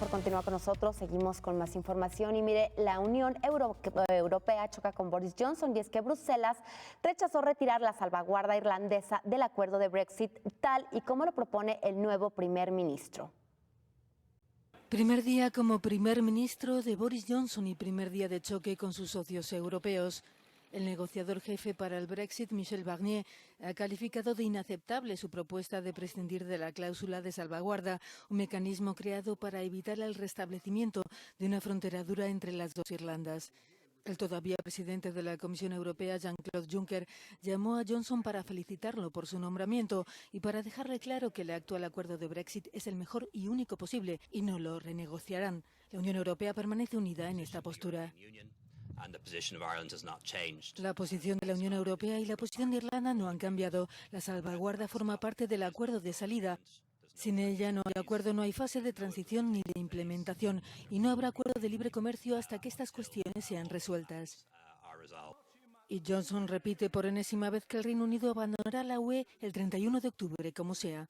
Por continuar con nosotros, seguimos con más información y mire, la Unión Europea choca con Boris Johnson y es que Bruselas rechazó retirar la salvaguarda irlandesa del acuerdo de Brexit tal y como lo propone el nuevo primer ministro. Primer día como primer ministro de Boris Johnson y primer día de choque con sus socios europeos. El negociador jefe para el Brexit, Michel Barnier, ha calificado de inaceptable su propuesta de prescindir de la cláusula de salvaguarda, un mecanismo creado para evitar el restablecimiento de una frontera dura entre las dos Irlandas. El todavía presidente de la Comisión Europea, Jean-Claude Juncker, llamó a Johnson para felicitarlo por su nombramiento y para dejarle claro que el actual acuerdo de Brexit es el mejor y único posible y no lo renegociarán. La Unión Europea permanece unida en esta postura. La posición de la Unión Europea y la posición de Irlanda no han cambiado. La salvaguarda forma parte del acuerdo de salida. Sin ella no hay acuerdo, no hay fase de transición ni de implementación y no habrá acuerdo de libre comercio hasta que estas cuestiones sean resueltas. Y Johnson repite por enésima vez que el Reino Unido abandonará la UE el 31 de octubre, como sea.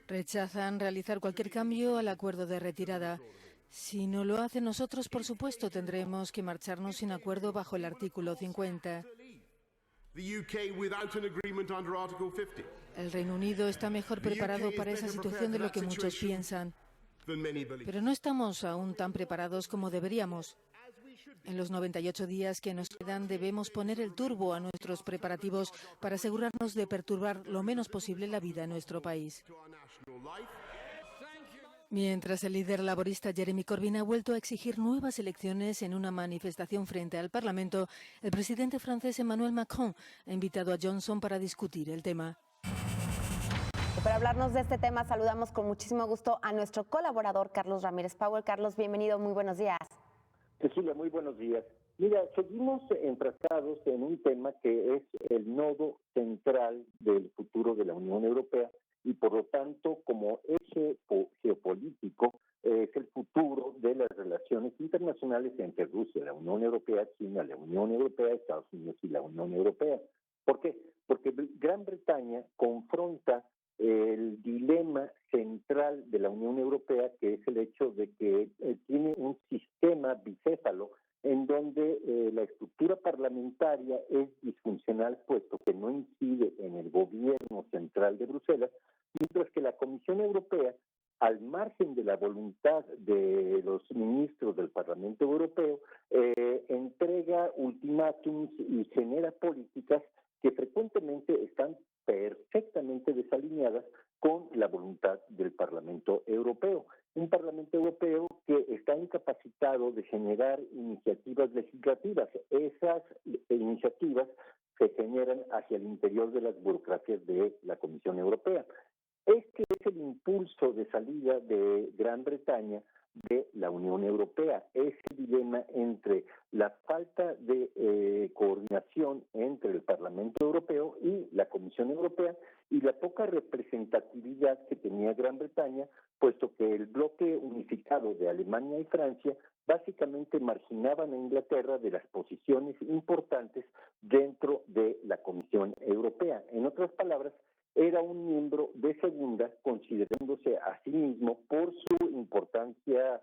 Rechazan realizar cualquier cambio al acuerdo de retirada. Si no lo hacen nosotros, por supuesto, tendremos que marcharnos sin acuerdo bajo el artículo 50. El Reino Unido está mejor preparado para esa situación de lo que muchos piensan. Pero no estamos aún tan preparados como deberíamos. En los 98 días que nos quedan debemos poner el turbo a nuestros preparativos para asegurarnos de perturbar lo menos posible la vida en nuestro país. Mientras el líder laborista Jeremy Corbyn ha vuelto a exigir nuevas elecciones en una manifestación frente al Parlamento, el presidente francés Emmanuel Macron ha invitado a Johnson para discutir el tema. Para hablarnos de este tema, saludamos con muchísimo gusto a nuestro colaborador Carlos Ramírez Powell. Carlos, bienvenido, muy buenos días. Cecilia, muy buenos días. Mira, seguimos enfrascados en un tema que es el nodo central del futuro de la Unión Europea y por lo tanto como eje geopolítico es el futuro de las relaciones internacionales entre Rusia, la Unión Europea, China, la Unión Europea, Estados Unidos y la Unión Europea. ¿Por qué? Porque Gran Bretaña confronta el dilema central de la Unión Europea, que es el hecho de que tiene un sistema bicéfalo en donde la estructura parlamentaria es disfuncional, puesto que no incide en el gobierno central de Bruselas, mientras que la Comisión Europea, al margen de la voluntad de los ministros del Parlamento Europeo, entrega ultimátums y genera políticas que frecuentemente están perfectamente desalineadas con la voluntad del Parlamento Europeo. Un Parlamento Europeo que está incapacitado de generar iniciativas legislativas. Esas iniciativas se generan hacia el interior de las burocracias de la Comisión Europea. Este es el impulso de salida de Gran Bretaña de la Unión Europea. Es el dilema entre la falta de coordinación entre el Parlamento Europeo y la Comisión Europea y la poca representatividad que tenía Gran Bretaña, puesto que el bloque unificado de Alemania y Francia básicamente marginaban a Inglaterra de las posiciones importantes dentro de la Comisión Europea. En otras palabras, era un miembro de segunda, considerándose a sí mismo por su importancia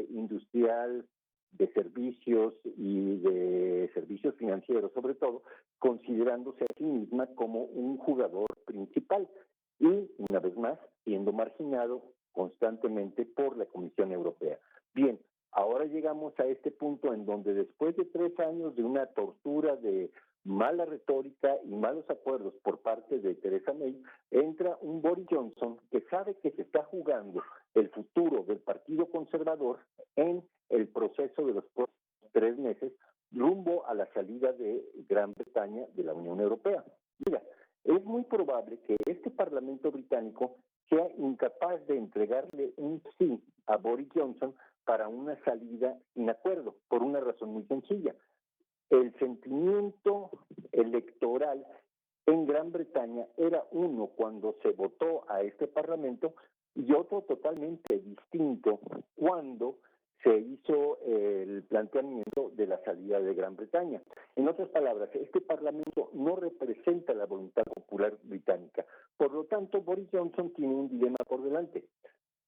industrial, de servicios y de servicios financieros, sobre todo, considerándose a sí misma como un jugador principal y, una vez más, siendo marginado constantemente por la Comisión Europea. Bien, ahora llegamos a este punto en donde después de 3 años de una tortura de mala retórica y malos acuerdos por parte de Theresa May, entra un Boris Johnson que sabe que se está jugando el futuro del Partido Conservador en el proceso de los próximos 3 meses rumbo a la salida de Gran Bretaña de la Unión Europea. Mira, es muy probable que este Parlamento británico sea incapaz de entregarle un sí a Boris Johnson para una salida sin acuerdo, por una razón muy sencilla. El sentimiento electoral en Gran Bretaña era uno cuando se votó a este Parlamento y otro totalmente distinto cuando se hizo el planteamiento de la salida de Gran Bretaña. En otras palabras, este Parlamento no representa la voluntad popular británica. Por lo tanto, Boris Johnson tiene un dilema por importante.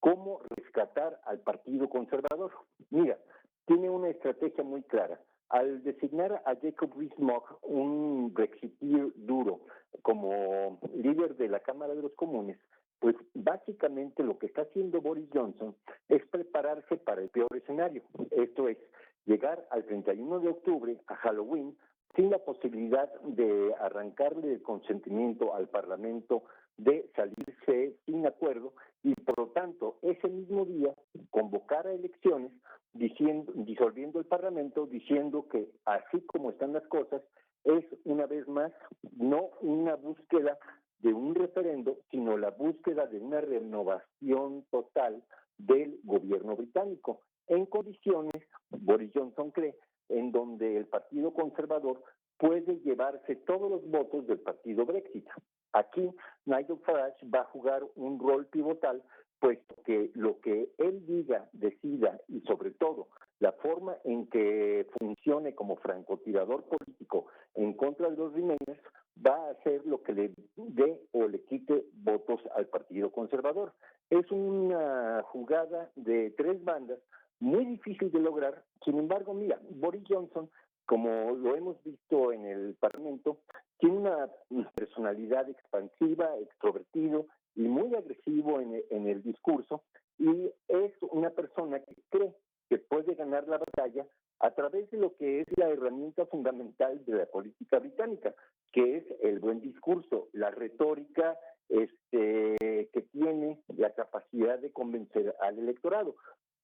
¿Cómo rescatar al Partido Conservador? Mira, tiene una estrategia muy clara. Al designar a Jacob Rees-Mogg, un brexiteer duro, como líder de la Cámara de los Comunes, pues básicamente lo que está haciendo Boris Johnson es prepararse para el peor escenario. Esto es, llegar al 31 de octubre, a Halloween, sin la posibilidad de arrancarle el consentimiento al Parlamento de salirse sin acuerdo y, por lo tanto, ese mismo día convocar a elecciones disolviendo el Parlamento, diciendo que así como están las cosas, es una vez más no una búsqueda de un referendo, sino la búsqueda de una renovación total del gobierno británico, en condiciones, Boris Johnson cree, en donde el Partido Conservador puede llevarse todos los votos del partido Brexit. Aquí Nigel Farage va a jugar un rol pivotal, puesto que lo que él diga, decida y sobre todo la forma en que funcione como francotirador político en contra de los Remainers va a hacer lo que le dé o le quite votos al Partido Conservador. Es una jugada de tres bandas muy difícil de lograr. Sin embargo, mira, Boris Johnson, como lo hemos visto en el Parlamento, tiene una personalidad expansiva, extrovertido y muy agresivo en el discurso, y es una persona que cree que puede ganar la batalla a través de lo que es la herramienta fundamental de la política británica, que es el buen discurso, la retórica que tiene la capacidad de convencer al electorado.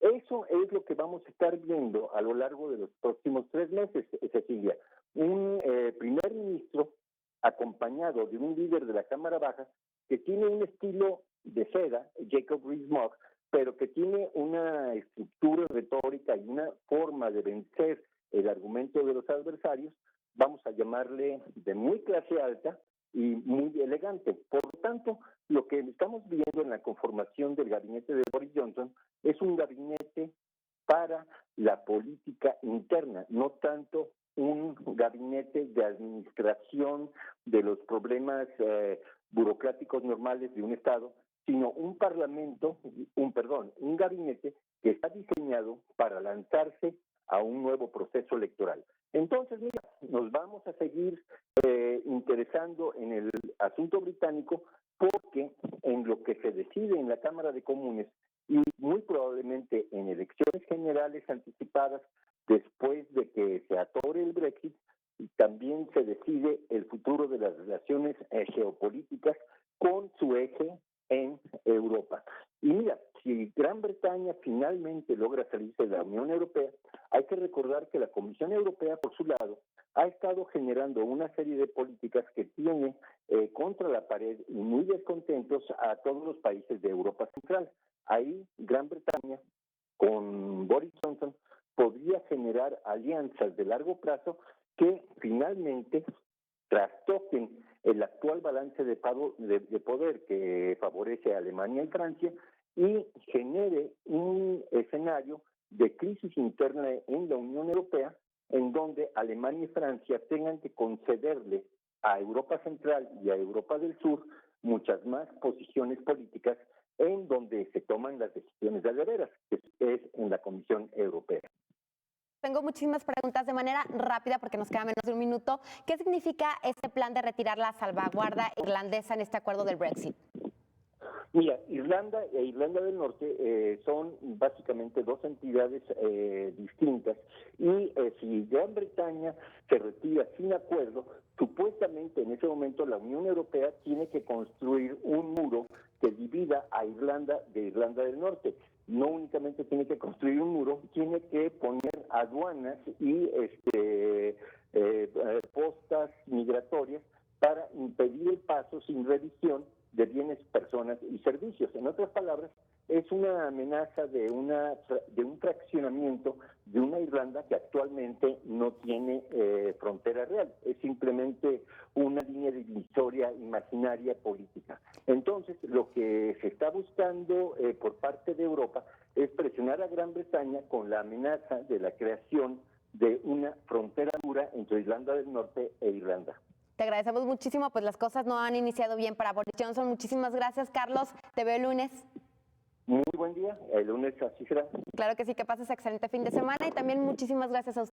Eso es lo que vamos a estar viendo a lo largo de los próximos 3 meses, Cecilia. Un primer ministro acompañado de un líder de la Cámara Baja que tiene un estilo de seda, Jacob Rees-Mogg, pero que tiene una estructura retórica y una forma de vencer el argumento de los adversarios, vamos a llamarle de muy clase alta y muy elegante. Por lo tanto, lo que estamos viendo en la conformación del gabinete de Boris Johnson es un gabinete para la política interna, no tanto un gabinete de administración de los problemas burocráticos normales de un Estado, sino un gabinete que está diseñado para lanzarse a un nuevo proceso electoral. Entonces, mira, nos vamos a seguir interesando en el asunto británico, porque en lo que se decide en la Cámara de Comunes y muy probablemente en elecciones generales anticipadas después de que se atore el Brexit, también se decide el futuro de las relaciones geopolíticas con su eje en Europa. Y mira, si Gran Bretaña finalmente logra salirse de la Unión Europea, hay que recordar que la Comisión Europea, por su lado, ha estado generando una serie de políticas que tiene contra la pared y muy descontentos a todos los países de Europa Central. Ahí Gran Bretaña, con Boris Johnson, podría generar alianzas de largo plazo que finalmente trastoquen el actual balance de poder que favorece a Alemania y Francia y genere un escenario de crisis interna en la Unión Europea, en donde Alemania y Francia tengan que concederle a Europa Central y a Europa del Sur muchas más posiciones políticas en donde se toman las decisiones de veras, que es en la Comisión Europea. Tengo muchísimas preguntas de manera rápida porque nos queda menos de un minuto. ¿Qué significa este plan de retirar la salvaguarda irlandesa en este acuerdo del Brexit? Mira, Irlanda e Irlanda del Norte son básicamente dos entidades distintas y si Gran Bretaña se retira sin acuerdo, supuestamente en ese momento la Unión Europea tiene que construir un muro que divida a Irlanda de Irlanda del Norte. No únicamente tiene que construir un muro, tiene que poner aduanas y postas migratorias para impedir el paso sin revisión de bienes, personas y servicios. En otras palabras, es una amenaza de un fraccionamiento de una Irlanda que actualmente no tiene frontera real. Es simplemente una línea divisoria imaginaria política. Entonces, lo que se está buscando por parte de Europa es presionar a Gran Bretaña con la amenaza de la creación de una frontera dura entre Irlanda del Norte e Irlanda. Te agradecemos muchísimo, pues las cosas no han iniciado bien para Boris Johnson. Muchísimas gracias, Carlos. Te veo el lunes. Muy buen día, el lunes así será. Claro que sí, que pases excelente fin de semana y también muchísimas gracias a usted.